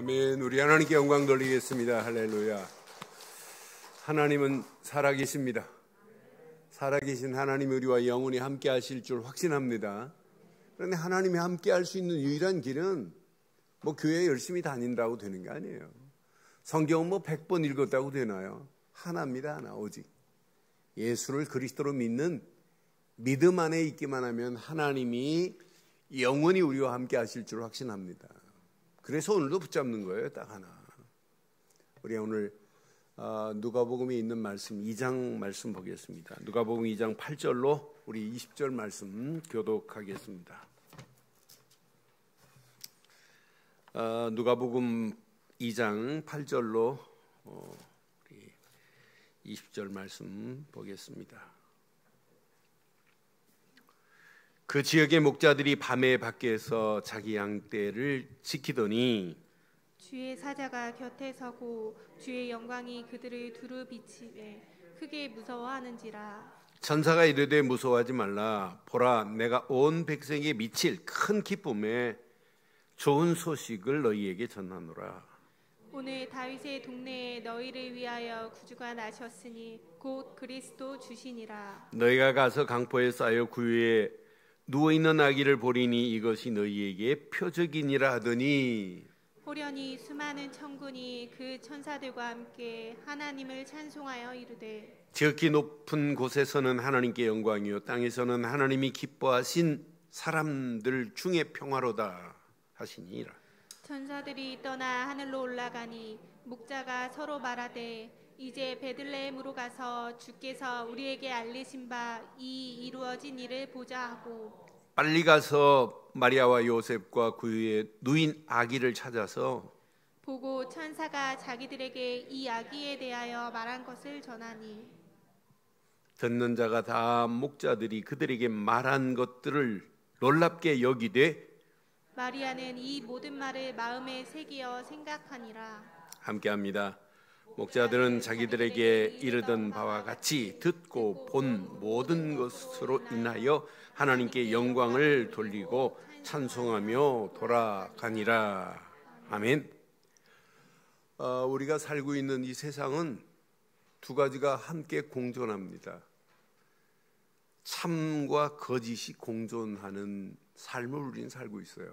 아멘. 우리 하나님께 영광 돌리겠습니다. 할렐루야. 하나님은 살아계십니다. 살아계신 하나님이 우리와 영원히 함께 하실 줄 확신합니다. 그런데 하나님이 함께 할 수 있는 유일한 길은 교회 열심히 다닌다고 되는 게 아니에요. 성경은 100번 읽었다고 되나요? 하나입니다. 하나. 오직 예수를 그리스도로 믿는 믿음 안에 있기만 하면 하나님이 영원히 우리와 함께 하실 줄 확신합니다. 그래서 오늘도 붙잡는 거예요. 딱 하나. 우리 오늘 누가복음에 있는 말씀 2장 말씀 보겠습니다. 누가복음 2장 8절로 우리 20절 말씀 교독하겠습니다. 누가복음 2장 8절로 우리 20절 말씀 보겠습니다. 그 지역의 목자들이 밤에 밖에서 자기 양떼를 지키더니 주의 사자가 곁에 서고 주의 영광이 그들을 두루 비치매 크게 무서워하는지라. 천사가 이르되 무서워하지 말라. 보라, 내가 온 백성에게 미칠 큰 기쁨에 좋은 소식을 너희에게 전하노라. 오늘 다윗의 동네에 너희를 위하여 구주가 나셨으니 곧 그리스도 주시니라. 너희가 가서 강포에 쌓여 구유에 누워있는 아기를 보리니 이것이 너희에게 표적이니라 하더니 호련히 수많은 천군이 그 천사들과 함께 하나님을 찬송하여 이르되 지극히 높은 곳에서는 하나님께 영광이요 땅에서는 하나님이 기뻐하신 사람들 중에 평화로다 하시니라. 천사들이 떠나 하늘로 올라가니 목자가 서로 말하되 이제 베들레헴으로 가서 주께서 우리에게 알리신 바 이 이루어진 일을 보자 하고 빨리 가서 마리아와 요셉과 구유에 누인 아기를 찾아서 보고 천사가 자기들에게 이 아기에 대하여 말한 것을 전하니 듣는 자가 다 목자들이 그들에게 말한 것들을 놀랍게 여기되 마리아는 이 모든 말을 마음에 새기어 생각하니라. 함께합니다. 목자들은 자기들에게 이르던 바와 같이 듣고 본 모든 것으로 인하여 하나님께 영광을 돌리고 찬송하며 돌아가니라. 아멘. 우리가 살고 있는 이 세상은 두 가지가 함께 공존합니다. 참과 거짓이 공존하는 삶을 우리는 살고 있어요.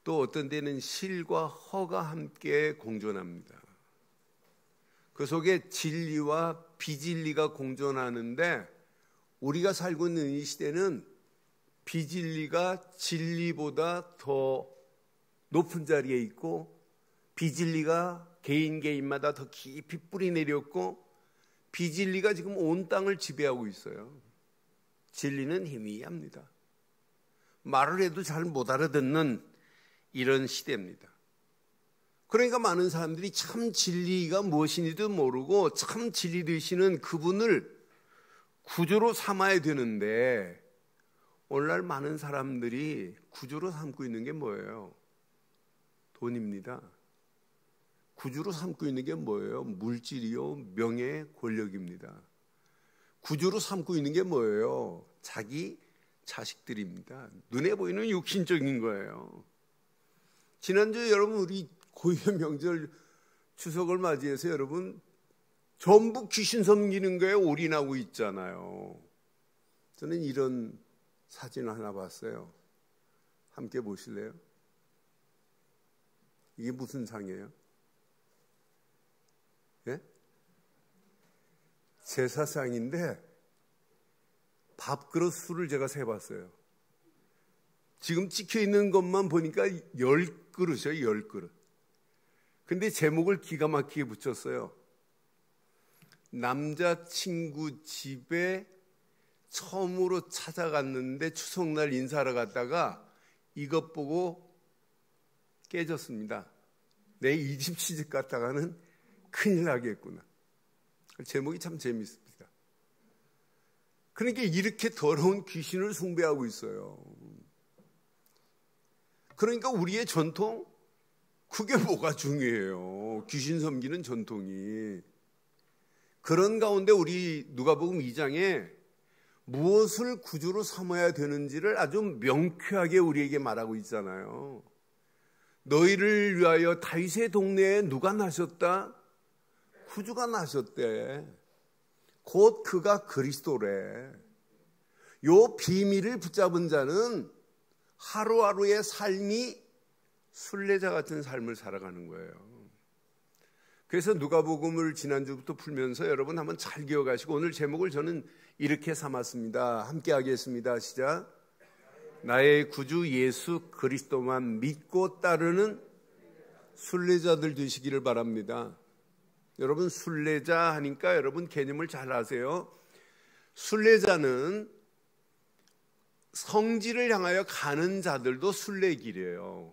또 어떤 때는 실과 허가 함께 공존합니다. 그 속에 진리와 비진리가 공존하는데 우리가 살고 있는 이 시대는 비진리가 진리보다 더 높은 자리에 있고 비진리가 개인마다 더 깊이 뿌리 내렸고 비진리가 지금 온 땅을 지배하고 있어요. 진리는 희미합니다. 말을 해도 잘 못 알아듣는 이런 시대입니다. 그러니까 많은 사람들이 참 진리가 무엇인지도 모르고 참 진리 되시는 그분을 구주로 삼아야 되는데 오늘날 많은 사람들이 구주로 삼고 있는 게 뭐예요? 돈입니다. 구주로 삼고 있는 게 뭐예요? 물질이요, 명예, 권력입니다. 구주로 삼고 있는 게 뭐예요? 자기 자식들입니다. 눈에 보이는 육신적인 거예요. 지난주에 여러분 우리 고유의 명절 추석을 맞이해서 여러분 전부 귀신 섬기는 거에 올인하고 있잖아요. 저는 이런 사진 하나 봤어요. 함께 보실래요? 이게 무슨 상이에요? 예? 제사상인데 밥그릇 수를 제가 세봤어요. 지금 찍혀 있는 것만 보니까 10그릇이에요. 10그릇. 근데 제목을 기가 막히게 붙였어요. 남자친구 집에 처음으로 찾아갔는데 추석날 인사하러 갔다가 이것 보고 깨졌습니다. 내 이 집 시집 갔다가는 큰일 나겠구나. 제목이 참 재밌습니다. 그러니까 이렇게 더러운 귀신을 숭배하고 있어요. 그러니까 우리의 전통? 그게 뭐가 중요해요? 귀신 섬기는 전통이. 그런 가운데 우리 누가복음 2장에 무엇을 구주로 삼아야 되는지를 아주 명쾌하게 우리에게 말하고 있잖아요. 너희를 위하여 다윗의 동네에 누가 나셨다? 구주가 나셨대. 곧 그가 그리스도래. 요 비밀을 붙잡은 자는 하루하루의 삶이 순례자 같은 삶을 살아가는 거예요. 그래서 누가복음을 지난주부터 풀면서 여러분 한번 잘 기억하시고, 오늘 제목을 저는 이렇게 삼았습니다. 함께 하겠습니다. 시작. 나의 구주 예수 그리스도만 믿고 따르는 순례자들 되시기를 바랍니다. 여러분, 순례자 하니까 여러분 개념을 잘 아세요. 순례자는 성지를 향하여 가는 자들도 순례길이에요.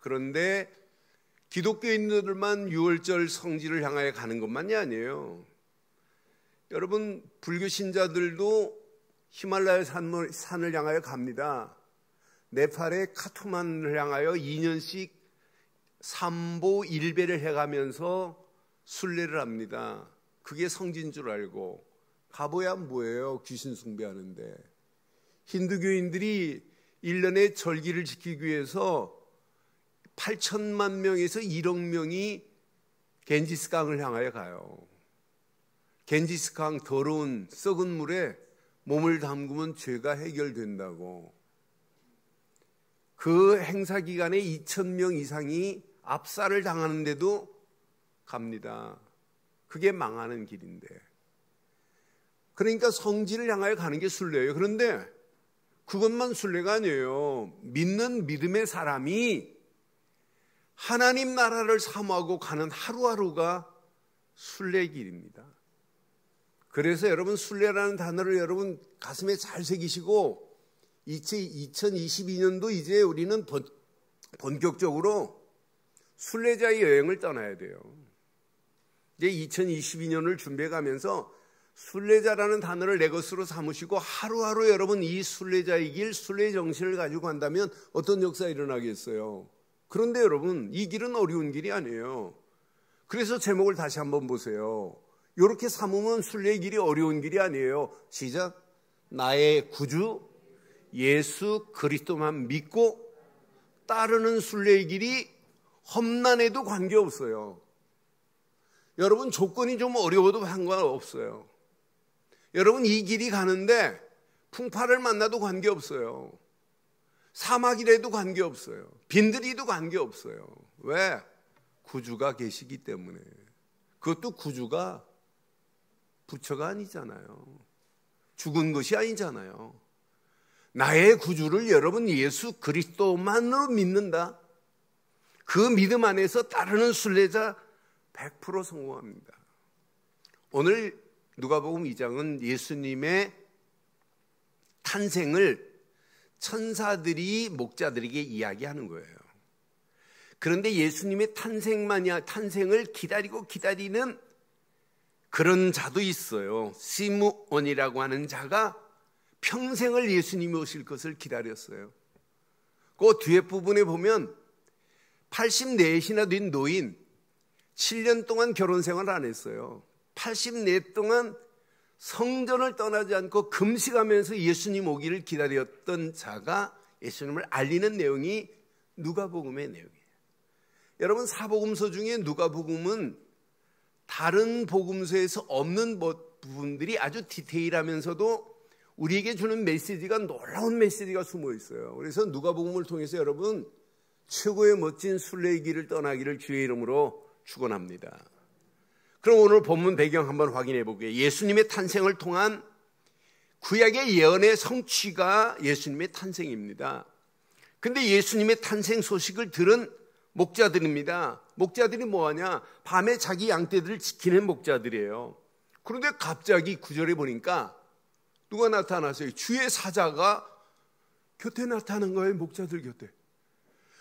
그런데 기독교인들만 유월절 성지를 향하여 가는 것만이 아니에요. 여러분, 불교 신자들도 히말라야 산을 향하여 갑니다. 네팔의 카투만을 향하여 2년씩 삼보 1배를 해가면서 순례를 합니다. 그게 성지인 줄 알고 가봐야 뭐예요? 귀신 숭배하는데. 힌두교인들이 1년에 절기를 지키기 위해서 8천만 명에서 1억 명이 겐지스강을 향하여 가요. 겐지스강 더러운 썩은 물에 몸을 담그면 죄가 해결된다고. 그 행사 기간에 2,000명 이상이 압살을 당하는데도 갑니다. 그게 망하는 길인데. 그러니까 성지를 향하여 가는 게 순례예요. 그런데 그것만 순례가 아니에요. 믿는 믿음의 사람이 하나님 나라를 사모하고 가는 하루하루가 순례길입니다. 그래서 여러분, 순례라는 단어를 여러분 가슴에 잘 새기시고, 2022년도 이제 우리는 본격적으로 순례자의 여행을 떠나야 돼요. 이제 2022년을 준비해 가면서 순례자라는 단어를 내 것으로 삼으시고 하루하루 여러분 이 순례자의 길, 순례 정신을 가지고 간다면 어떤 역사가 일어나겠어요? 그런데 여러분, 이 길은 어려운 길이 아니에요. 그래서 제목을 다시 한번 보세요. 이렇게 삼으면 순례의 길이 어려운 길이 아니에요. 시작. 나의 구주 예수 그리스도만 믿고 따르는 순례의 길이 험난해도 관계없어요. 여러분, 조건이 좀 어려워도 상관없어요. 여러분, 이 길이 가는데 풍파를 만나도 관계없어요. 사막이라도 관계없어요. 빈들이도 관계없어요. 왜? 구주가 계시기 때문에. 그것도 구주가 부처가 아니잖아요. 죽은 것이 아니잖아요. 나의 구주를 여러분 예수 그리스도만으로 믿는다. 그 믿음 안에서 따르는 순례자 100% 성공합니다. 오늘 누가복음 2장은 예수님의 탄생을 천사들이 목자들에게 이야기하는 거예요. 그런데 예수님의 탄생을 기다리는 그런 자도 있어요. 시므온이라고 하는 자가 평생을 예수님이 오실 것을 기다렸어요. 그 뒤에 부분에 보면 84이나 된 노인, 7년 동안 결혼 생활 안 했어요. 84 동안 성전을 떠나지 않고 금식하면서 예수님 오기를 기다렸던 자가 예수님을 알리는 내용이 누가복음의 내용이에요. 여러분, 사복음서 중에 누가복음은 다른 복음서에서 없는 부분들이 아주 디테일하면서도 우리에게 주는 메시지가, 놀라운 메시지가 숨어 있어요. 그래서 누가복음을 통해서 여러분 최고의 멋진 순례의 길을 떠나기를 주의 이름으로 축원합니다. 그럼 오늘 본문 배경 한번 확인해 볼게요. 예수님의 탄생을 통한 구약의 예언의 성취가 예수님의 탄생입니다. 근데 예수님의 탄생 소식을 들은 목자들입니다. 목자들이 뭐하냐? 밤에 자기 양떼들을 지키는 목자들이에요. 그런데 갑자기 9절에 보니까 누가 나타났어요? 주의 사자가 곁에 나타난 거예요. 목자들 곁에.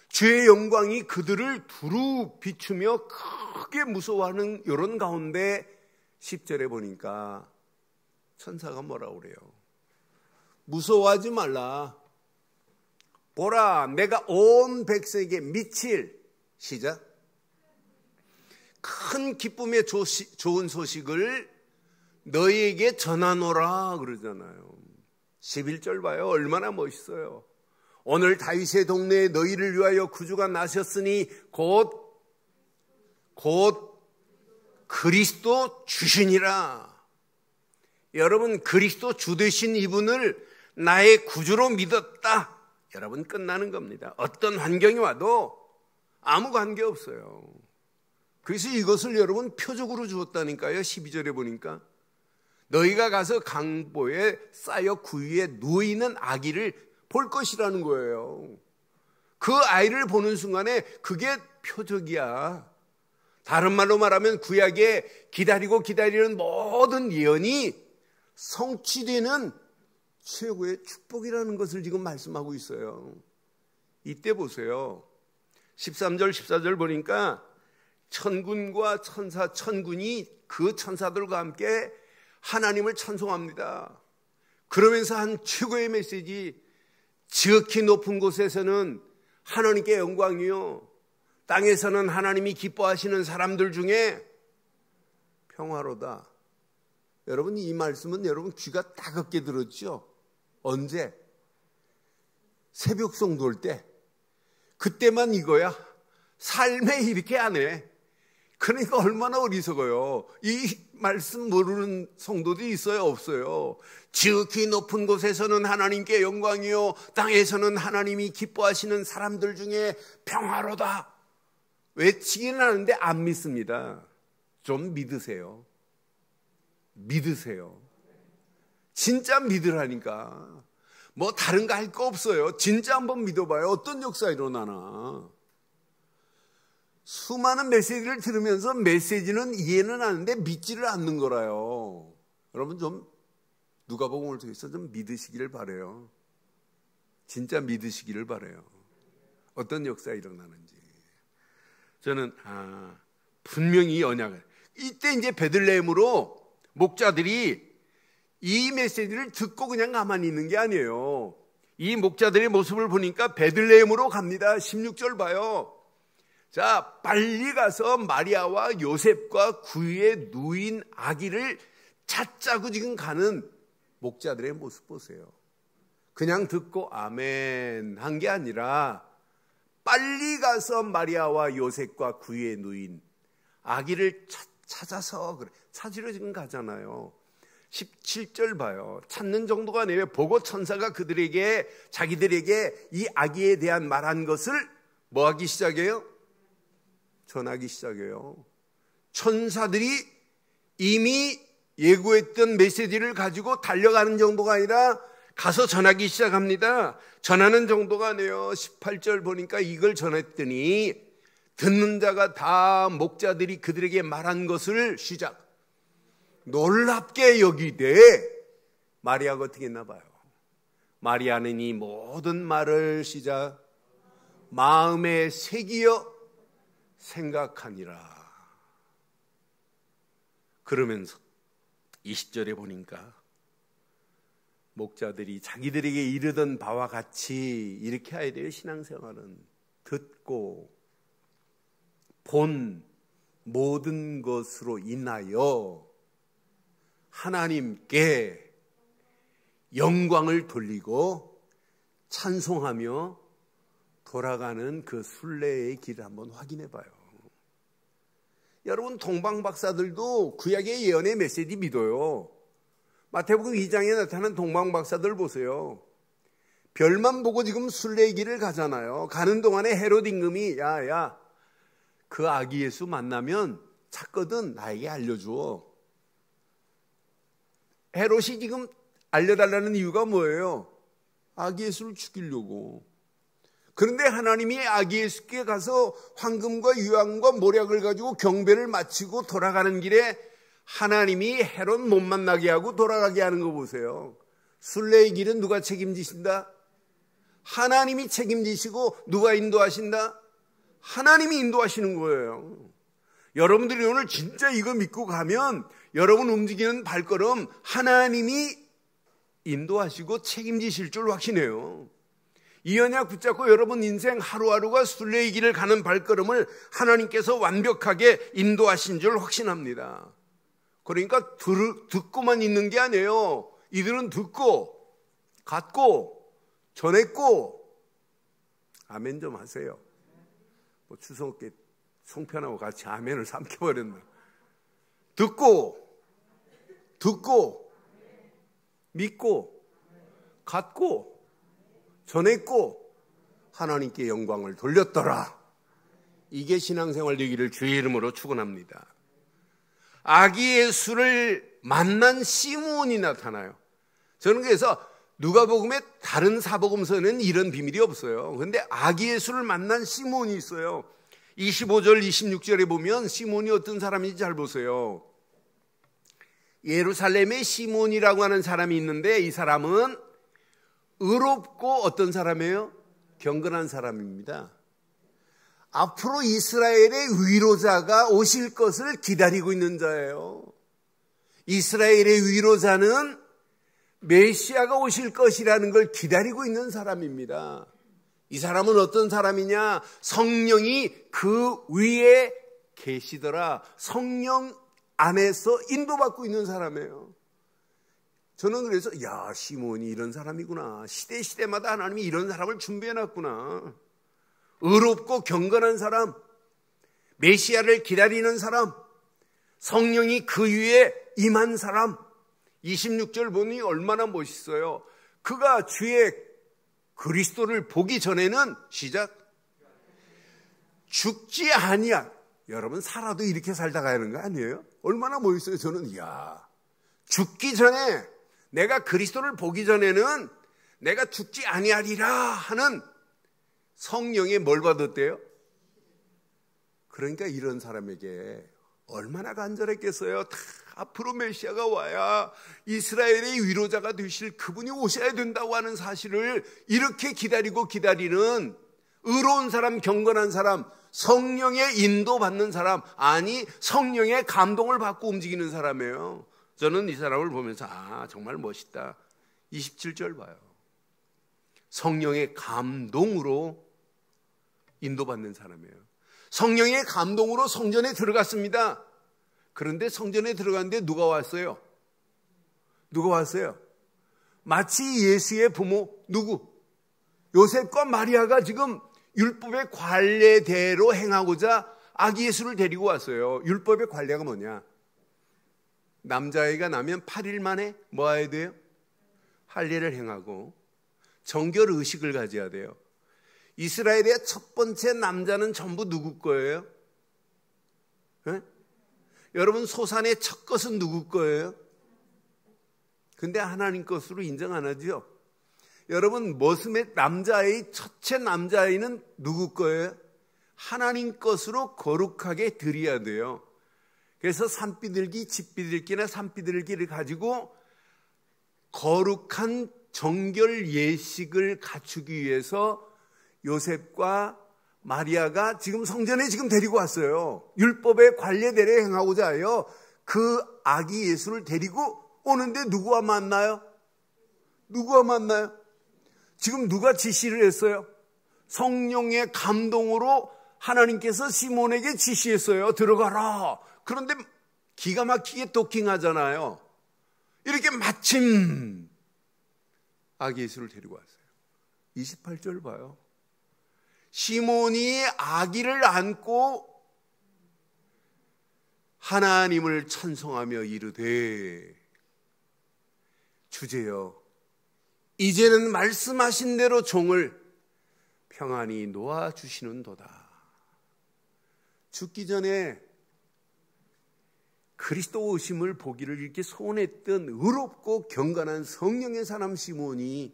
주의 영광이 그들을 두루 비추며 크게 무서워하는 이런 가운데 10절에 보니까 천사가 뭐라고 그래요? 무서워하지 말라. 보라, 내가 온 백성에게 미칠, 시작, 큰 기쁨의 좋은 소식을 너희에게 전하노라 그러잖아요. 11절 봐요. 얼마나 멋있어요. 오늘 다윗의 동네에 너희를 위하여 구주가 나셨으니 곧 그리스도 주시니라. 여러분, 그리스도 주 되신 이분을 나의 구주로 믿었다. 여러분, 끝나는 겁니다. 어떤 환경이 와도 아무 관계 없어요. 그래서 이것을 여러분 표적으로 주었다니까요. 12절에 보니까 너희가 가서 강보에 쌓여 구유에 누워있는 아기를 볼 것이라는 거예요. 그 아이를 보는 순간에 그게 표적이야. 다른 말로 말하면 구약에 기다리는 모든 예언이 성취되는 최고의 축복이라는 것을 지금 말씀하고 있어요. 이때 보세요. 13절 14절 보니까 천군과 천군이 그 천사들과 함께 하나님을 찬송합니다. 그러면서 한 최고의 메시지, 지극히 높은 곳에서는 하나님께 영광이요, 땅에서는 하나님이 기뻐하시는 사람들 중에 평화로다. 여러분, 이 말씀은 여러분 귀가 따갑게 들었죠? 언제? 새벽송 돌 때. 그때만 이거야. 삶에 이렇게 안 해. 그러니까 얼마나 어리석어요. 이 말씀 모르는 성도들이 있어요, 없어요? 지극히 높은 곳에서는 하나님께 영광이요, 땅에서는 하나님이 기뻐하시는 사람들 중에 평화로다. 외치기는 하는데 안 믿습니다. 좀 믿으세요. 믿으세요. 진짜 믿으라니까. 뭐 다른 거 할 거 없어요. 진짜 한번 믿어봐요. 어떤 역사 일어나나. 수많은 메시지를 들으면서 메시지는 이해는 하는데 믿지를 않는 거라요. 여러분, 좀 누가복음을 통해서 좀 믿으시기를 바라요. 진짜 믿으시기를 바라요. 어떤 역사 일어나는지. 저는 분명히 언약을, 이때 이제 베들레헴으로 목자들이 이 메시지를 듣고 그냥 가만히 있는 게 아니에요. 이 목자들의 모습을 보니까 베들레헴으로 갑니다. 16절 봐요. 자, 빨리 가서 마리아와 요셉과 구유에 누인 아기를 찾자고 지금 가는 목자들의 모습 보세요. 그냥 듣고 아멘 한 게 아니라 빨리 가서 마리아와 요셉과 구유에 누인 아기를 찾아서, 그래, 찾으러 지금 가잖아요. 17절 봐요. 찾는 정도가 아니에요. 보고 천사가 그들에게, 자기들에게 이 아기에 대한 말한 것을 뭐 하기 시작해요? 전하기 시작해요. 천사들이 이미 예고했던 메시지를 가지고 달려가는 정도가 아니라 가서 전하기 시작합니다. 전하는 정도가 아니에요. 18절 보니까 이걸 전했더니 듣는 자가 다 목자들이 그들에게 말한 것을 시작 놀랍게 여기되, 마리아가 어떻게 했나 봐요. 마리아는 이 모든 말을 시작 마음에 새기어 생각하니라. 그러면서 20절에 보니까 목자들이 자기들에게 이르던 바와 같이 이렇게 해야 돼요. 신앙생활은 듣고 본 모든 것으로 인하여 하나님께 영광을 돌리고 찬송하며 돌아가는 그 순례의 길을 한번 확인해 봐요. 여러분, 동방박사들도 구약의 예언의 메시지 믿어요. 마태복음 2장에 나타난 동방박사들 보세요. 별만 보고 지금 순례의 길을 가잖아요. 가는 동안에 헤롯 임금이 야, 그 아기 예수 만나면 찾거든 나에게 알려줘. 헤롯이 지금 알려달라는 이유가 뭐예요? 아기 예수를 죽이려고. 그런데 하나님이 아기 예수께 가서 황금과 유황과 모략을 가지고 경배를 마치고 돌아가는 길에 하나님이 헤롯 못 만나게 하고 돌아가게 하는 거 보세요. 순례의 길은 누가 책임지신다? 하나님이 책임지시고 누가 인도하신다? 하나님이 인도하시는 거예요. 여러분들이 오늘 진짜 이거 믿고 가면 여러분 움직이는 발걸음 하나님이 인도하시고 책임지실 줄 확신해요. 이 언약 붙잡고 여러분 인생 하루하루가 순례의 길을 가는 발걸음을 하나님께서 완벽하게 인도하신 줄 확신합니다. 그러니까 듣고만 있는 게 아니에요. 이들은 듣고, 갖고, 전했고, 아멘 좀 하세요. 뭐 추석에 송편하고 같이 아멘을 삼켜버렸나. 듣고 믿고 갖고 전했고 하나님께 영광을 돌렸더라. 이게 신앙생활 되기를 주의 이름으로 축원합니다. 아기 예수를 만난 시므온이 나타나요. 저는 그래서 누가복음의 다른 사복음서에는 이런 비밀이 없어요. 그런데 아기 예수를 만난 시므온이 있어요. 25절 26절에 보면 시므온이 어떤 사람인지 잘 보세요. 예루살렘에 시므온이라고 하는 사람이 있는데 이 사람은 의롭고 어떤 사람이에요? 경건한 사람입니다. 앞으로 이스라엘의 위로자가 오실 것을 기다리고 있는 자예요. 이스라엘의 위로자는 메시아가 오실 것이라는 걸 기다리고 있는 사람입니다. 이 사람은 어떤 사람이냐? 성령이 그 위에 계시더라. 성령 안에서 인도받고 있는 사람이에요. 저는 그래서 시므온이 이런 사람이구나. 시대마다 하나님이 이런 사람을 준비해놨구나. 의롭고 경건한 사람, 메시아를 기다리는 사람, 성령이 그 위에 임한 사람. 26절 보니 얼마나 멋있어요. 그가 주의 그리스도를 보기 전에는 시작 죽지 아니야. 여러분 살아도 이렇게 살다 가는 거 아니에요? 얼마나 멋있어요. 저는 죽기 전에 내가 그리스도를 보기 전에는 내가 죽지 아니하리라 하는 성령의 뭘 받았대요? 그러니까 이런 사람에게 얼마나 간절했겠어요. 다 앞으로 메시아가 와야 이스라엘의 위로자가 되실 그분이 오셔야 된다고 하는 사실을 이렇게 기다리는 의로운 사람, 경건한 사람, 성령의 인도받는 사람, 아니 성령의 감동을 받고 움직이는 사람이에요. 저는 이 사람을 보면서 정말 멋있다. 27절 봐요. 성령의 감동으로 인도받는 사람이에요. 성령의 감동으로 성전에 들어갔습니다. 그런데 성전에 들어갔는데 누가 왔어요? 마치 예수의 부모 누구? 요셉과 마리아가 지금 율법의 관례대로 행하고자 아기 예수를 데리고 왔어요. 율법의 관례가 뭐냐? 남자아이가 나면 8일 만에 뭐 해야 돼요? 할례를 행하고 정결 의식을 가져야 돼요. 이스라엘의 첫 번째 남자는 전부 누구 거예요? 네? 여러분 소산의 첫 것은 누구 거예요? 근데 하나님 것으로 인정 안 하죠? 여러분 머슴의 남자아이, 첫째 남자아이는 누구 거예요? 하나님 것으로 거룩하게 드려야 돼요. 그래서 산비둘기, 집비둘기나 산비둘기를 가지고 거룩한 정결 예식을 갖추기 위해서 요셉과 마리아가 지금 성전에 지금 데리고 왔어요. 율법의 관례대로 행하고자 하여 그 아기 예수를 데리고 오는데 누구와 만나요? 지금 누가 지시를 했어요? 성령의 감동으로 하나님께서 시몬에게 지시했어요. 들어가라. 그런데 기가 막히게 도킹하잖아요. 이렇게 마침 아기 예수를 데리고 왔어요. 28절 봐요. 시몬이 아기를 안고 하나님을 찬송하며 이르되 주제여 이제는 말씀하신 대로 종을 평안히 놓아주시는도다. 죽기 전에 그리스도 오심을 보기를 이렇게 소원했던 의롭고 경건한 성령의 사람 시몬이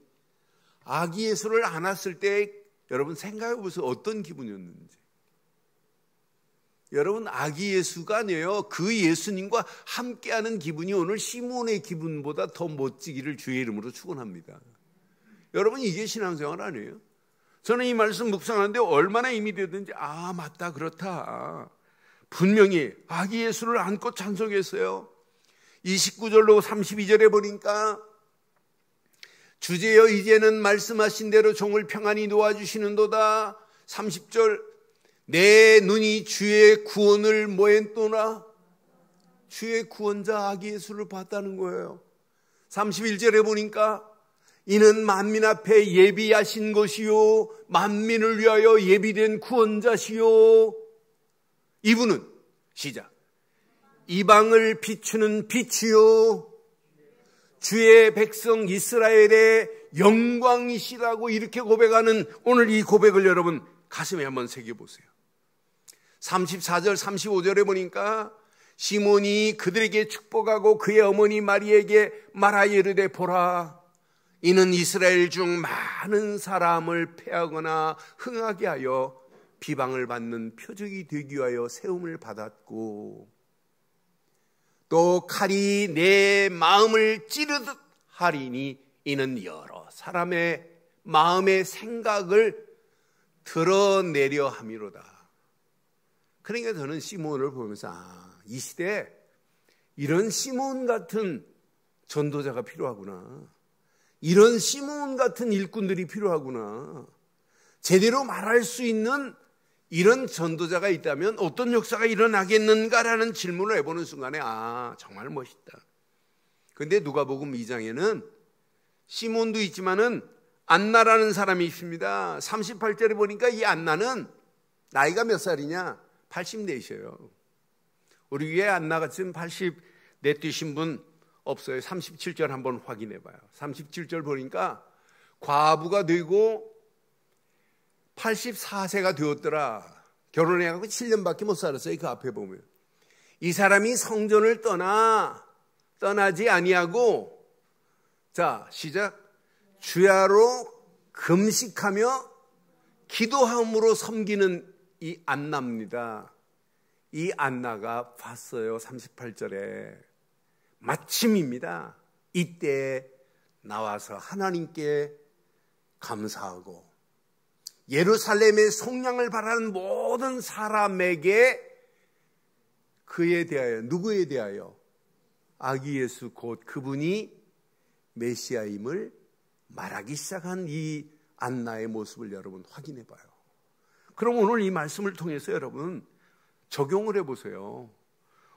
아기 예수를 안았을 때 여러분 생각해 보세요. 어떤 기분이었는지. 여러분 아기 예수가 아니에요. 그 예수님과 함께하는 기분이 오늘 시몬의 기분보다 더 멋지기를 주의 이름으로 축원합니다. 여러분 이게 신앙생활 아니에요? 저는 이 말씀 묵상하는데 얼마나 힘이 되든지 맞다 그렇다. 분명히 아기 예수를 안고 찬송했어요. 29절로 32절에 보니까 주제여 이제는 말씀하신 대로 종을 평안히 놓아주시는도다. 30절 내 눈이 주의 구원을 뭐했도나 주의 구원자 아기 예수를 봤다는 거예요. 31절에 보니까 이는 만민 앞에 예비하신 것이요 만민을 위하여 예비된 구원자시요. 이분은 시작. 이방을 비추는 빛이요 주의 백성 이스라엘의 영광이시라고 이렇게 고백하는 오늘 이 고백을 여러분 가슴에 한번 새겨보세요. 34절 35절에 보니까 시몬이 그들에게 축복하고 그의 어머니 마리에게 말하여 이르되 보라 이는 이스라엘 중 많은 사람을 패하거나 흥하게 하여 비방을 받는 표적이 되기 위하여 세움을 받았고 또 칼이 내 마음을 찌르듯 하리니 이는 여러 사람의 마음의 생각을 드러내려 함이로다. 그러니까 저는 시몬을 보면서 이 시대에 이런 시몬 같은 전도자가 필요하구나. 이런 시몬 같은 일꾼들이 필요하구나. 제대로 말할 수 있는 이런 전도자가 있다면 어떤 역사가 일어나겠는가라는 질문을 해보는 순간에 정말 멋있다. 그런데 누가복음 2장에는 시몬도 있지만은 안나라는 사람이 있습니다. 38절에 보니까 이 안나는 나이가 몇 살이냐? 84이셔요. 우리 위에 안나가 지금 80 내뛰신 분 없어요. 37절 한번 확인해 봐요. 37절 보니까 과부가 되고 84세가 되었더라. 결혼해가지고 7년밖에 못 살았어요. 그 앞에 보면 이 사람이 성전을 떠나지 아니하고 자 시작 주야로 금식하며 기도함으로 섬기는 이 안나입니다. 이 안나가 봤어요. 38절에 마침입니다. 이때 나와서 하나님께 감사하고 예루살렘의 속량을 바라는 모든 사람에게 그에 대하여 누구에 대하여 아기 예수 곧 그분이 메시아임을 말하기 시작한 이 안나의 모습을 여러분 확인해 봐요. 그럼 오늘 이 말씀을 통해서 여러분 적용을 해보세요.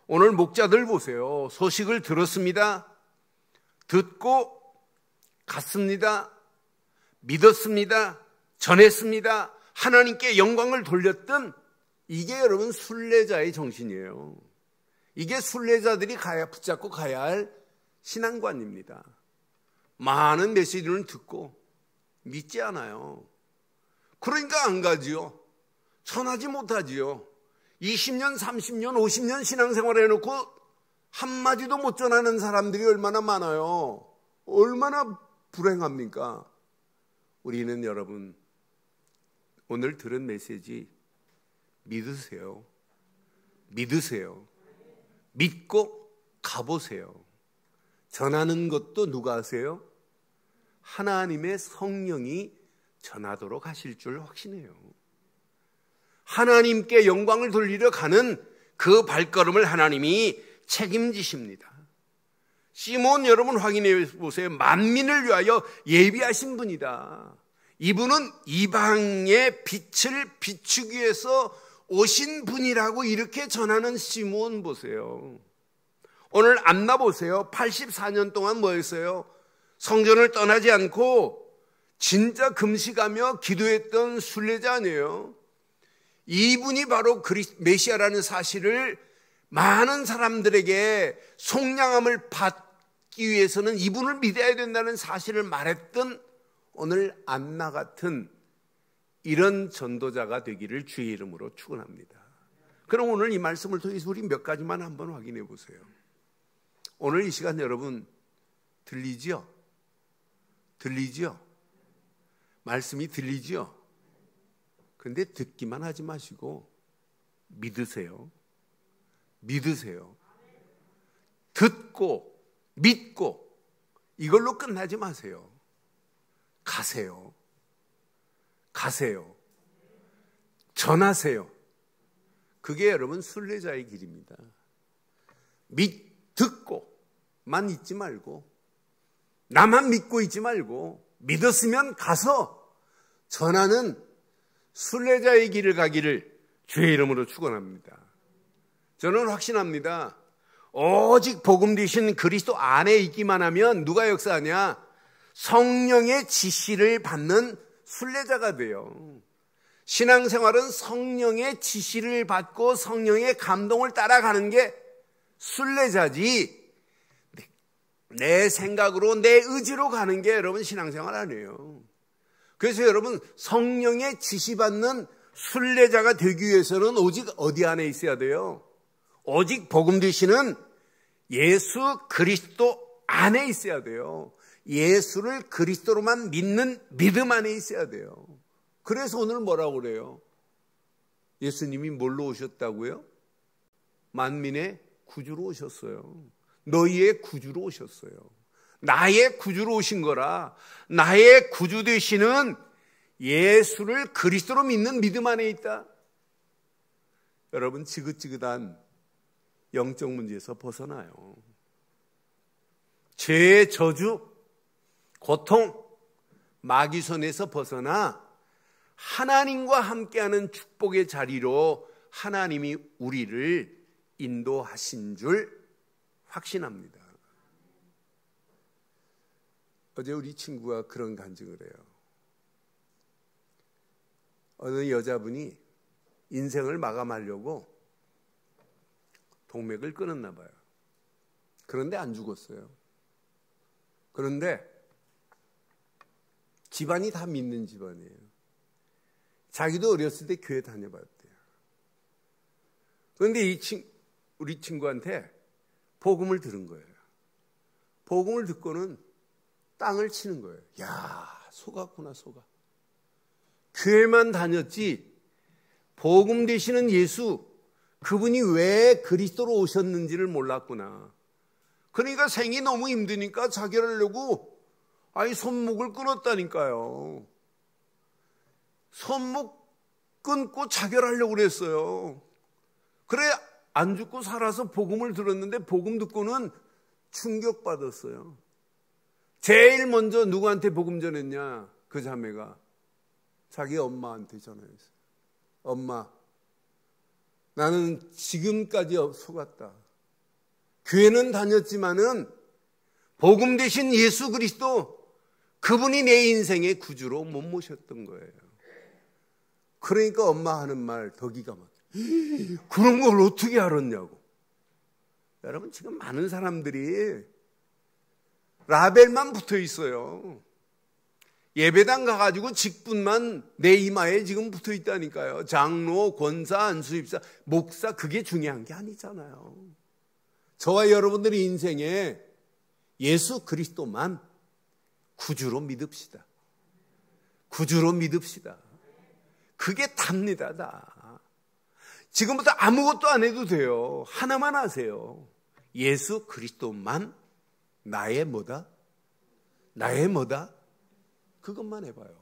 오늘 목자들 보세요. 소식을 들었습니다. 듣고 갔습니다. 믿었습니다. 전했습니다. 하나님께 영광을 돌렸던 이게 여러분 순례자의 정신이에요. 이게 순례자들이 붙잡고 가야 할 신앙관입니다. 많은 메시지를 듣고 믿지 않아요. 그러니까 안 가지요. 전하지 못하지요. 20년, 30년, 50년 신앙생활 해놓고 한마디도 못 전하는 사람들이 얼마나 많아요. 얼마나 불행합니까? 우리는 여러분 오늘 들은 메시지 믿으세요. 믿으세요. 믿고 가보세요. 전하는 것도 누가 하세요? 하나님의 성령이 전하도록 하실 줄 확신해요. 하나님께 영광을 돌리려 가는 그 발걸음을 하나님이 책임지십니다. 시몬 여러분 확인해 보세요. 만민을 위하여 예비하신 분이다. 이분은 이방의 빛을 비추기 위해서 오신 분이라고 이렇게 전하는 시몬 보세요. 오늘 안나 보세요. 84년 동안 뭐 했어요? 성전을 떠나지 않고 진짜 금식하며 기도했던 순례자 아니에요. 이분이 바로 메시아라는 사실을 많은 사람들에게 속량함을 받기 위해서는 이분을 믿어야 된다는 사실을 말했던 오늘 안나 같은 이런 전도자가 되기를 주의 이름으로 축원합니다. 그럼 오늘 이 말씀을 통해서 우리 몇 가지만 한번 확인해 보세요. 오늘 이 시간 여러분 들리지요? 들리지요? 말씀이 들리지요? 그런데 듣기만 하지 마시고 믿으세요. 믿으세요. 듣고 믿고 이걸로 끝나지 마세요. 가세요. 가세요. 전하세요. 그게 여러분 순례자의 길입니다. 듣고만 있지 말고 나만 믿고 있지 말고 믿었으면 가서 전하는 순례자의 길을 가기를 주의 이름으로 축원합니다. 저는 확신합니다. 오직 복음 되신 그리스도 안에 있기만 하면 누가 역사하냐? 성령의 지시를 받는 순례자가 돼요. 신앙생활은 성령의 지시를 받고 성령의 감동을 따라가는 게 순례자지, 내 생각으로 내 의지로 가는 게 여러분 신앙생활 아니에요. 그래서 여러분, 성령의 지시받는 순례자가 되기 위해서는 오직 어디 안에 있어야 돼요? 오직 복음 되시는 예수 그리스도 안에 있어야 돼요. 예수를 그리스도로만 믿는 믿음 안에 있어야 돼요. 그래서 오늘 뭐라고 그래요? 예수님이 뭘로 오셨다고요? 만민의 구주로 오셨어요. 너희의 구주로 오셨어요. 나의 구주로 오신 거라. 나의 구주 되시는 예수를 그리스도로 믿는 믿음 안에 있다. 여러분, 지긋지긋한 영적 문제에서 벗어나요. 죄의 저주, 고통, 마귀 손에서 벗어나 하나님과 함께하는 축복의 자리로 하나님이 우리를 인도하신 줄 확신합니다. 어제 우리 친구가 그런 간증을 해요. 어느 여자분이 인생을 마감하려고 동맥을 끊었나 봐요. 그런데 안 죽었어요. 그런데 집안이 다 믿는 집안이에요. 자기도 어렸을 때 교회 다녀봤대요. 그런데 우리 친구한테 복음을 들은 거예요. 복음을 듣고는 땅을 치는 거예요. 야, 속았구나, 속아. 교회만 다녔지 복음 되시는 예수, 그분이 왜 그리스도로 오셨는지를 몰랐구나. 그러니까 생이 너무 힘드니까 자결하려고 손목을 끊었다니까요. 손목 끊고 자결하려고 그랬어요. 그래 안 죽고 살아서 복음을 들었는데 복음 듣고는 충격받았어요. 제일 먼저 누구한테 복음 전했냐? 그 자매가 자기 엄마한테 전화했어요. 엄마, 나는 지금까지 속았다. 교회는 다녔지만은 복음 되신 예수 그리스도, 그분이 내 인생의 구주로 못 모셨던 거예요. 그러니까 엄마 하는 말 더 기가 막혀요. 그런 걸 어떻게 알았냐고. 여러분, 지금 많은 사람들이 라벨만 붙어 있어요. 예배당 가가지고 직분만 내 이마에 지금 붙어 있다니까요. 장로, 권사, 안수입사, 목사, 그게 중요한 게 아니잖아요. 저와 여러분들의 인생에 예수 그리스도만 구주로 믿읍시다. 구주로 믿읍시다. 그게 답니다, 다. 지금부터 아무것도 안 해도 돼요. 하나만 하세요. 예수 그리스도만 나의 뭐다? 나의 뭐다? 그것만 해봐요.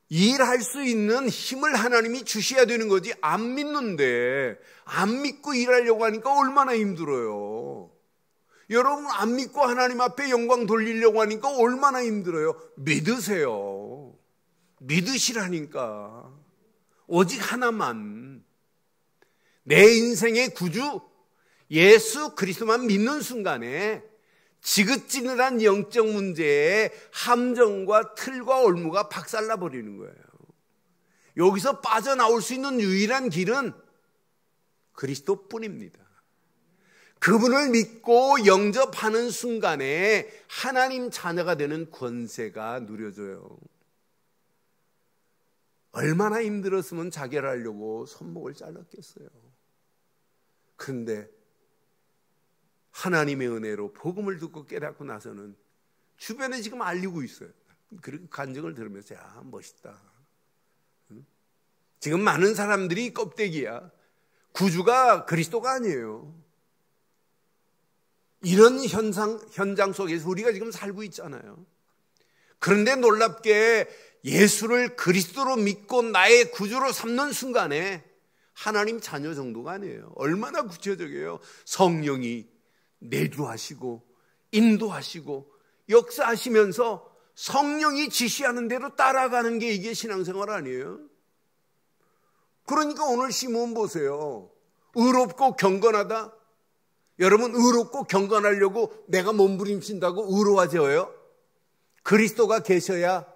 일할 수 있는 힘을 하나님이 주셔야 되는 거지, 안 믿는데 안 믿고 일하려고 하니까 얼마나 힘들어요. 여러분, 안 믿고 하나님 앞에 영광 돌리려고 하니까 얼마나 힘들어요. 믿으세요. 믿으시라니까. 오직 하나만, 내 인생의 구주 예수 그리스도만 믿는 순간에 지긋지긋한 영적 문제의 함정과 틀과 올무가 박살나 버리는 거예요. 여기서 빠져나올 수 있는 유일한 길은 그리스도뿐입니다. 그분을 믿고 영접하는 순간에 하나님 자녀가 되는 권세가 누려져요. 얼마나 힘들었으면 자결하려고 손목을 잘랐겠어요. 그런데 하나님의 은혜로 복음을 듣고 깨닫고 나서는 주변에 지금 알리고 있어요. 그렇게 간증을 들으면서, 야, 멋있다. 지금 많은 사람들이 껍데기야. 구주가 그리스도가 아니에요. 이런 현장 속에서 우리가 지금 살고 있잖아요. 그런데 놀랍게 예수를 그리스도로 믿고 나의 구주로 삼는 순간에 하나님 자녀 정도가 아니에요. 얼마나 구체적이에요. 성령이 내주하시고 인도하시고 역사하시면서 성령이 지시하는 대로 따라가는 게 이게 신앙생활 아니에요? 그러니까 오늘 시몬 보세요. 의롭고 경건하다. 여러분, 의롭고 경건하려고 내가 몸부림친다고 의로워져요? 그리스도가 계셔야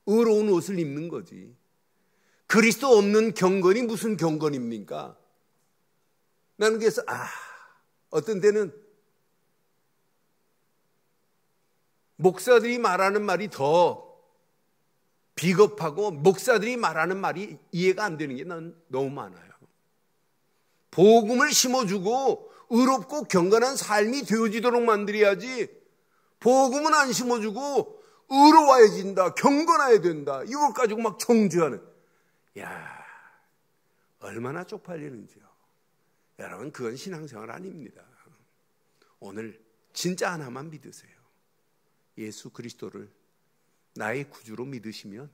의로운 옷을 입는 거지. 그리스도 없는 경건이 무슨 경건입니까? 나는 그래서 어떤 때는 목사들이 말하는 말이 더 비겁하고 목사들이 말하는 말이 이해가 안 되는 게 난 너무 많아요. 복음을 심어주고 의롭고 경건한 삶이 되어지도록 만들어야지, 복음은 안 심어주고 의로워야진다, 경건해야 된다, 이걸 가지고 막 정죄하는, 얼마나 쪽팔리는지요. 여러분, 그건 신앙생활 아닙니다. 오늘 진짜 하나만 믿으세요. 예수 그리스도를 나의 구주로 믿으시면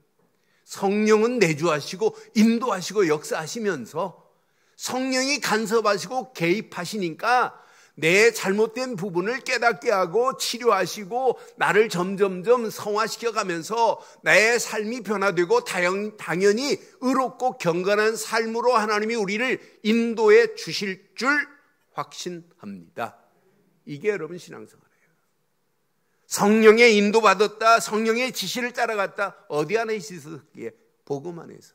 성령은 내주하시고 인도하시고 역사하시면서 성령이 간섭하시고 개입하시니까 내 잘못된 부분을 깨닫게 하고 치료하시고 나를 점점점 성화시켜 가면서 나의 삶이 변화되고 당연히 의롭고 경건한 삶으로 하나님이 우리를 인도해 주실 줄 확신합니다. 이게 여러분 신앙생활이에요. 성령의 인도받았다, 성령의 지시를 따라갔다, 어디 안에 있었기에? 복음 안에서.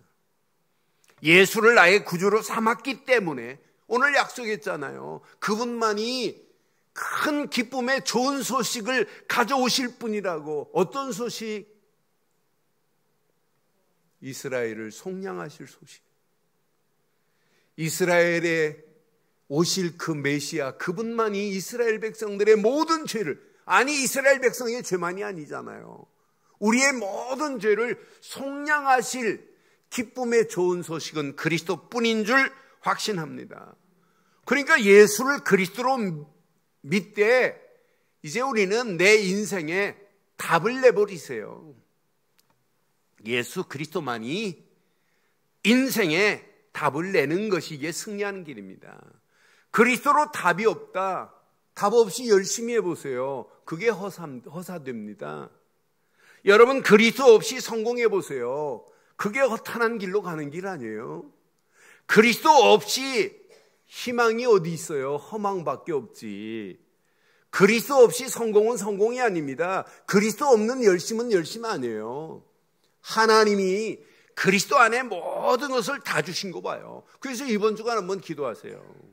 예수를 나의 구주로 삼았기 때문에 오늘 약속했잖아요. 그분만이 큰 기쁨의 좋은 소식을 가져오실 분이라고. 어떤 소식? 이스라엘을 속량하실 소식. 이스라엘에 오실 그 메시아, 그분만이 이스라엘 백성들의 모든 죄를, 아니 이스라엘 백성의 죄만이 아니잖아요, 우리의 모든 죄를 속량하실 기쁨의 좋은 소식은 그리스도뿐인 줄 확신합니다. 그러니까 예수를 그리스도로 믿되 이제 우리는 내 인생에 답을 내버리세요. 예수 그리스도만이 인생에 답을 내는 것이 이게 승리하는 길입니다. 그리스도로 답이 없다, 답 없이 열심히 해보세요. 그게 허사됩니다. 여러분, 그리스도 없이 성공해보세요. 그게 허탄한 길로 가는 길 아니에요. 그리스도 없이 희망이 어디 있어요? 허망밖에 없지. 그리스도 없이 성공은 성공이 아닙니다. 그리스도 없는 열심은 열심 아니에요. 하나님이 그리스도 안에 모든 것을 다 주신 거 봐요. 그래서 이번 주간 한번 기도하세요.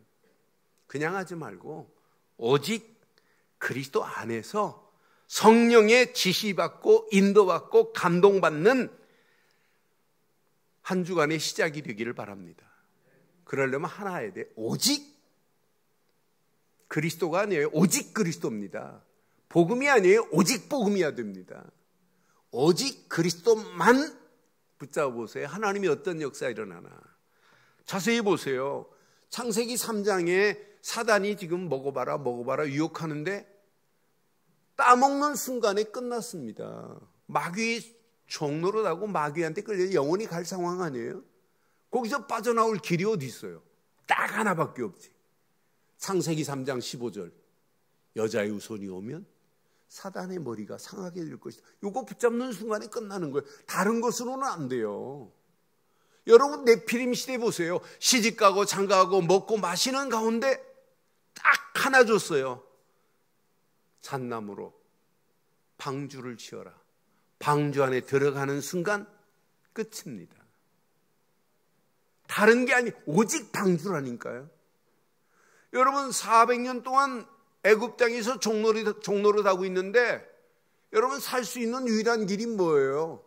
그냥 하지 말고 오직 그리스도 안에서 성령의 지시받고 인도받고 감동받는 한 주간의 시작이 되기를 바랍니다. 그러려면 하나 해야 돼. 오직 그리스도가 아니에요. 오직 그리스도입니다. 복음이 아니에요. 오직 복음이어야 됩니다. 오직 그리스도만 붙잡아 보세요. 하나님이 어떤 역사가 일어나나. 자세히 보세요. 창세기 3장에 사단이 지금 먹어봐라 유혹하는데 따먹는 순간에 끝났습니다. 마귀 종노릇하고 마귀한테 끌려 영원히 갈 상황 아니에요? 거기서 빠져나올 길이 어디 있어요? 딱 하나밖에 없지. 창세기 3장 15절, 여자의 후손이 오면 사단의 머리가 상하게 될 것이다. 이거 붙잡는 순간에 끝나는 거예요. 다른 것으로는 안 돼요. 여러분, 네피림 시대 보세요. 시집가고 장가가고 먹고 마시는 가운데 딱 하나 줬어요. 잣나무로 방주를 지어라. 방주 안에 들어가는 순간 끝입니다. 다른 게 아니 오직 방주라니까요. 여러분, 400년 동안 애굽 땅에서 종노릇하고 있는데 여러분, 살 수 있는 유일한 길이 뭐예요?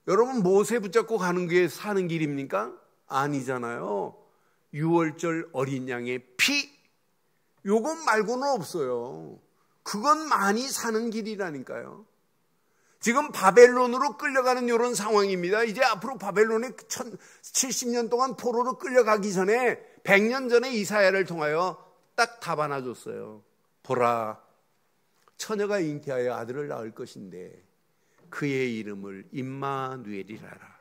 여러분, 모세 붙잡고 가는 게 사는 길입니까? 아니잖아요. 6월절 어린 양의 피, 요것 말고는 없어요. 그것만이 사는 길이라니까요. 지금 바벨론으로 끌려가는 이런 상황입니다. 이제 앞으로 바벨론에 70년 동안 포로로 끌려가기 전에 100년 전에 이사야를 통하여 딱 답 하나 줬어요. 보라, 처녀가 잉태하여 아들을 낳을 것인데 그의 이름을 임마누엘이라라.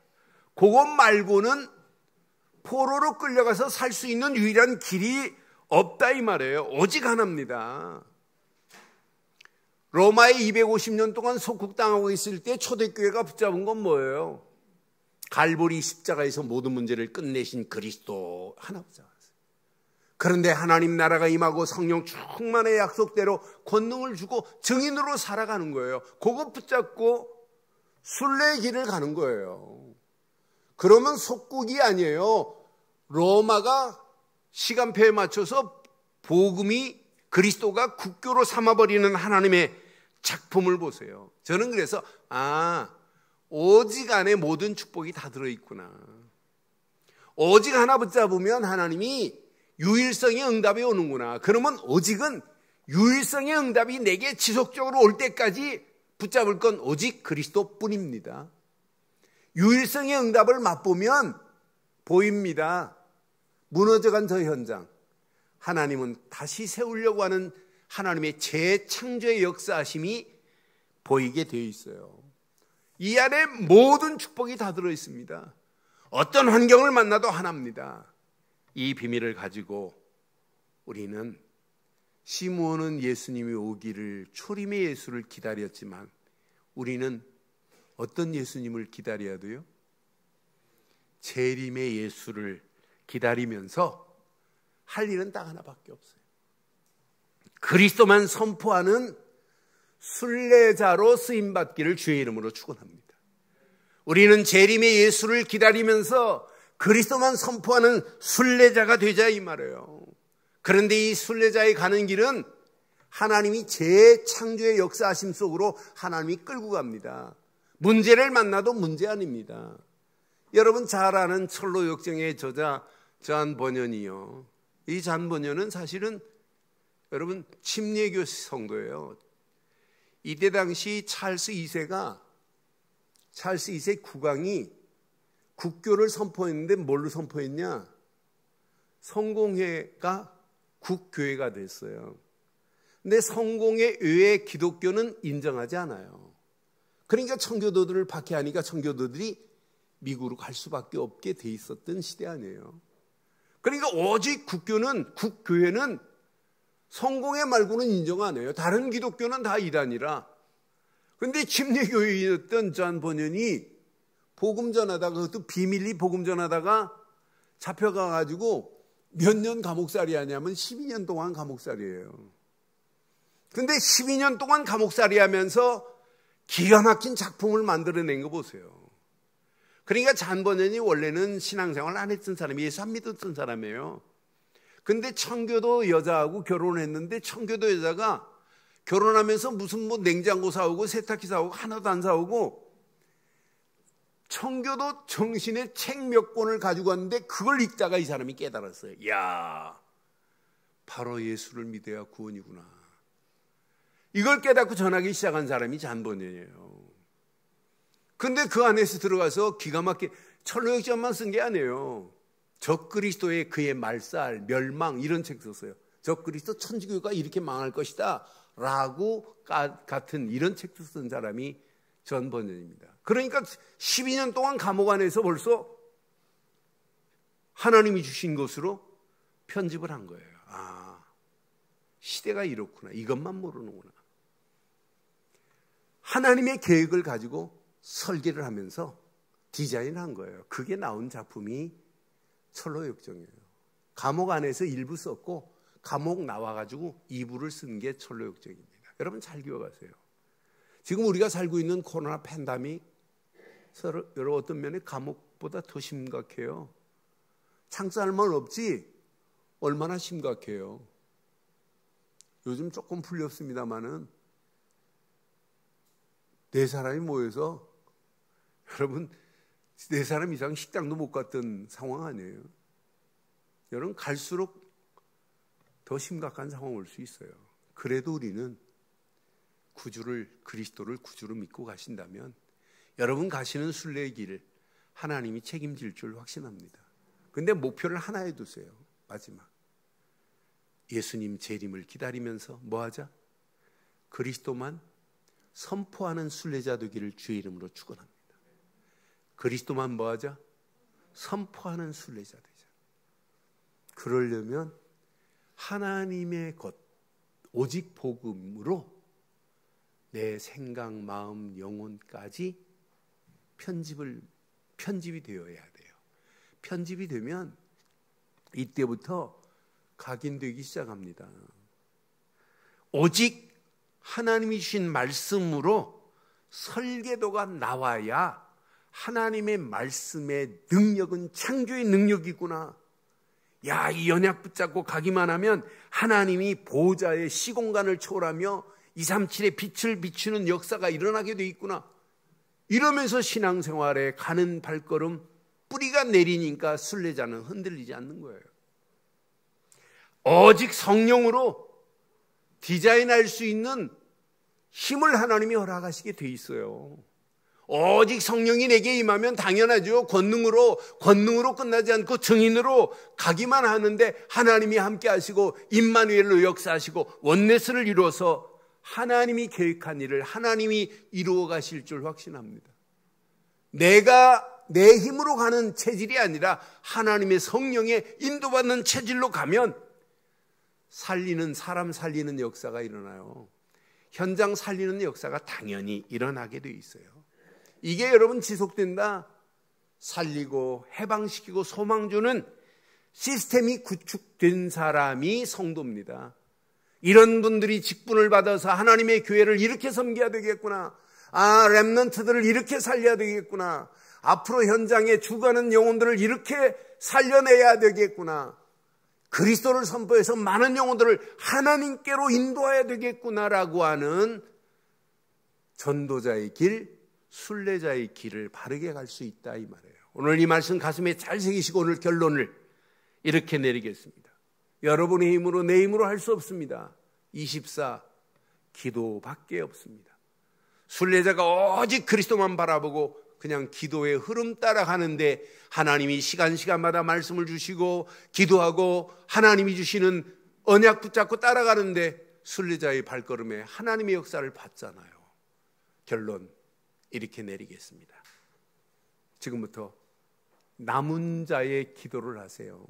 그것 말고는 포로로 끌려가서 살 수 있는 유일한 길이 없다 이 말이에요. 오직 하나입니다. 로마에 250년 동안 속국당하고 있을 때 초대교회가 붙잡은 건 뭐예요? 갈보리 십자가에서 모든 문제를 끝내신 그리스도 하나 붙잡았어요. 그런데 하나님 나라가 임하고 성령 충만의 약속대로 권능을 주고 증인으로 살아가는 거예요. 그거 붙잡고 순례의 길을 가는 거예요. 그러면 속국이 아니에요. 로마가 시간표에 맞춰서 복음이 그리스도가 국교로 삼아버리는 하나님의 작품을 보세요. 저는 그래서 오직 안에 모든 축복이 다 들어있구나. 오직 하나 붙잡으면 하나님이 유일성의 응답이 오는구나. 그러면 오직은 유일성의 응답이 내게 지속적으로 올 때까지 붙잡을 건 오직 그리스도뿐입니다. 유일성의 응답을 맛보면 보입니다. 무너져간 저 현장, 하나님은 다시 세우려고 하는 하나님의 재창조의 역사하심이 보이게 되어 있어요. 이 안에 모든 축복이 다 들어있습니다. 어떤 환경을 만나도 하나입니다. 이 비밀을 가지고 우리는 시므온은 예수님이 오기를 초림의 예수를 기다렸지만 우리는 어떤 예수님을 기다려야 돼요? 재림의 예수를 기다리면서 할 일은 딱 하나밖에 없어요. 그리스도만 선포하는 순례자로 쓰임받기를 주의 이름으로 축원합니다. 우리는 재림의 예수를 기다리면서 그리스도만 선포하는 순례자가 되자 이 말이에요. 그런데 이 순례자의 가는 길은 하나님이 재창조의 역사하심 속으로 하나님이 끌고 갑니다. 문제를 만나도 문제 아닙니다. 여러분 잘 아는 철로 역정의 저자 잔 버년이요. 이 잔 버년은 사실은 여러분 침례교 성도예요. 이때 당시 찰스 2세 국왕이 국교를 선포했는데 뭘로 선포했냐? 성공회가 국교회가 됐어요. 근데 성공회 외에 기독교는 인정하지 않아요. 그러니까 청교도들을 박해하니까 청교도들이 미국으로 갈 수밖에 없게 돼 있었던 시대 아니에요. 그러니까 오직 국교회는 성공회 말고는 인정 안 해요. 다른 기독교는 다 이단이라. 그런데 침례교회였던 잔 버년이 복음 전하다가, 그것도 비밀리 복음 전하다가 잡혀가가지고 몇 년 감옥살이 하냐면 12년 동안 감옥살이에요. 근데 12년 동안 감옥살이 하면서 기가 막힌 작품을 만들어낸 거 보세요. 그러니까 잔 버년이 원래는 신앙생활 안 했던 사람이 예수 안 믿었던 사람이에요. 근데 청교도 여자하고 결혼했는데 청교도 여자가 결혼하면서 무슨 냉장고 사오고 세탁기 사오고 하나도 안 사오고 청교도 정신의 책 몇 권을 가지고 왔는데 그걸 읽다가 이 사람이 깨달았어요. 이야, 바로 예수를 믿어야 구원이구나. 이걸 깨닫고 전하기 시작한 사람이 잔 버년이에요. 근데 그 안에서 들어가서 기가 막히게 철로역정만 쓴 게 아니에요. 적그리스도의 그의 말살, 멸망 이런 책 썼어요. 적그리스도 천주교가 이렇게 망할 것이다 라고 같은 이런 책도 쓴 사람이 잔 버년입니다. 그러니까 12년 동안 감옥 안에서 벌써 하나님이 주신 것으로 편집을 한 거예요. 시대가 이렇구나. 이것만 모르는구나. 하나님의 계획을 가지고 설계를 하면서 디자인한 거예요. 그게 나온 작품이 철로역정이에요. 감옥 안에서 일부 썼고 감옥 나와가지고 2부를 쓴 게 철로역정입니다. 여러분 잘 기억하세요. 지금 우리가 살고 있는 코로나 팬데믹 여러 어떤 면에 감옥보다 더 심각해요. 창살만 없지 얼마나 심각해요. 요즘 조금 풀렸습니다마는 4사람이 모여서 여러분 4사람 이상 식당도 못 갔던 상황 아니에요. 여러분 갈수록 더 심각한 상황 올 수 있어요. 그래도 우리는 그리스도를 구주로 믿고 가신다면 여러분 가시는 순례의 길을 하나님이 책임질 줄 확신합니다. 근데 목표를 하나에 두세요. 마지막 예수님 재림을 기다리면서 뭐하자? 그리스도만 선포하는 순례자 되기를 주의 이름으로 축원합니다. 그리스도만 뭐하자? 선포하는 순례자 되자. 그러려면 하나님의 것 오직 복음으로 내 생각, 마음, 영혼까지 편집이 되어야 돼요. 편집이 되면 이때부터 각인되기 시작합니다. 오직 하나님이 주신 말씀으로 설계도가 나와야 하나님의 말씀의 능력은 창조의 능력이구나. 야, 이 언약 붙잡고 가기만 하면 하나님이 보호자의 시공간을 초월하며 237의 빛을 비추는 역사가 일어나게 돼 있구나. 이러면서 신앙생활에 가는 발걸음 뿌리가 내리니까 순례자는 흔들리지 않는 거예요. 오직 성령으로 디자인할 수 있는 힘을 하나님이 허락하시게 돼 있어요. 오직 성령이 내게 임하면 당연하죠. 권능으로 끝나지 않고 증인으로 가기만 하는데 하나님이 함께 하시고 임마누엘로 역사하시고 원네스를 이루어서 하나님이 계획한 일을 하나님이 이루어 가실 줄 확신합니다. 내가 내 힘으로 가는 체질이 아니라 하나님의 성령에 인도받는 체질로 가면 사람 살리는 역사가 일어나요. 현장 살리는 역사가 당연히 일어나게 돼 있어요. 이게 여러분 지속된다. 살리고 해방시키고 소망 주는 시스템이 구축된 사람이 성도입니다. 이런 분들이 직분을 받아서 하나님의 교회를 이렇게 섬겨야 되겠구나. 렘넌트들을 이렇게 살려야 되겠구나. 앞으로 현장에 죽어가는 영혼들을 이렇게 살려내야 되겠구나. 그리스도를 선포해서 많은 영혼들을 하나님께로 인도해야 되겠구나라고 하는 전도자의 길, 순례자의 길을 바르게 갈 수 있다 이 말이에요. 오늘 이 말씀 가슴에 잘 새기시고 오늘 결론을 이렇게 내리겠습니다. 여러분의 힘으로 내 힘으로 할 수 없습니다. 24 기도밖에 없습니다. 순례자가 오직 그리스도만 바라보고 그냥 기도의 흐름 따라가는데 하나님이 시간마다 말씀을 주시고 기도하고 하나님이 주시는 언약 붙잡고 따라가는데 순례자의 발걸음에 하나님의 역사를 봤잖아요. 결론 이렇게 내리겠습니다. 지금부터 남은 자의 기도를 하세요.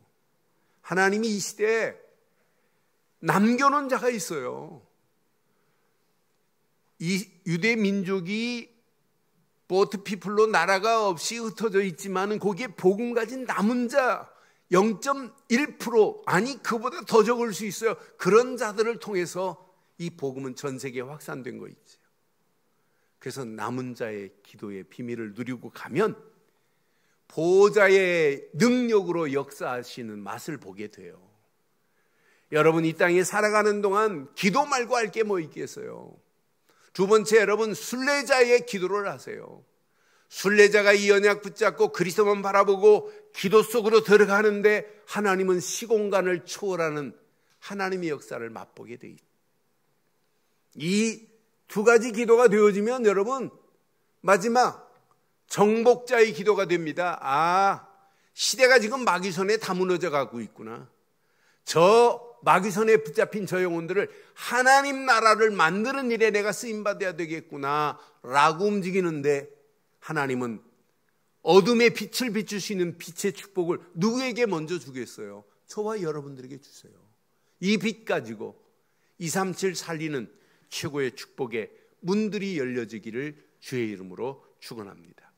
하나님이 이 시대에 남겨놓은 자가 있어요. 이 유대 민족이 보트 피플로 나라가 없이 흩어져 있지만 거기에 복음 가진 남은 자 0.1% 아니 그보다 더 적을 수 있어요. 그런 자들을 통해서 이 복음은 전 세계에 확산된 거 있죠. 그래서 남은 자의 기도의 비밀을 누리고 가면 보호자의 능력으로 역사하시는 맛을 보게 돼요. 여러분 이 땅에 살아가는 동안 기도 말고 할 게 뭐 있겠어요? 두 번째, 여러분 순례자의 기도를 하세요. 순례자가 이 언약 붙잡고 그리스도만 바라보고 기도 속으로 들어가는데 하나님은 시공간을 초월하는 하나님의 역사를 맛보게 돼 있어요. 이 두 가지 기도가 되어지면 여러분 마지막 정복자의 기도가 됩니다. 시대가 지금 마귀손에 다 무너져 가고 있구나. 저 마귀손에 붙잡힌 저 영혼들을 하나님 나라를 만드는 일에 내가 쓰임받아야 되겠구나 라고 움직이는데 하나님은 어둠의 빛을 비추시는 빛의 축복을 누구에게 먼저 주겠어요? 저와 여러분들에게 주세요. 이 빛 가지고 237 살리는 최고의 축복의 문들이 열려지기를 주의 이름으로 축원합니다.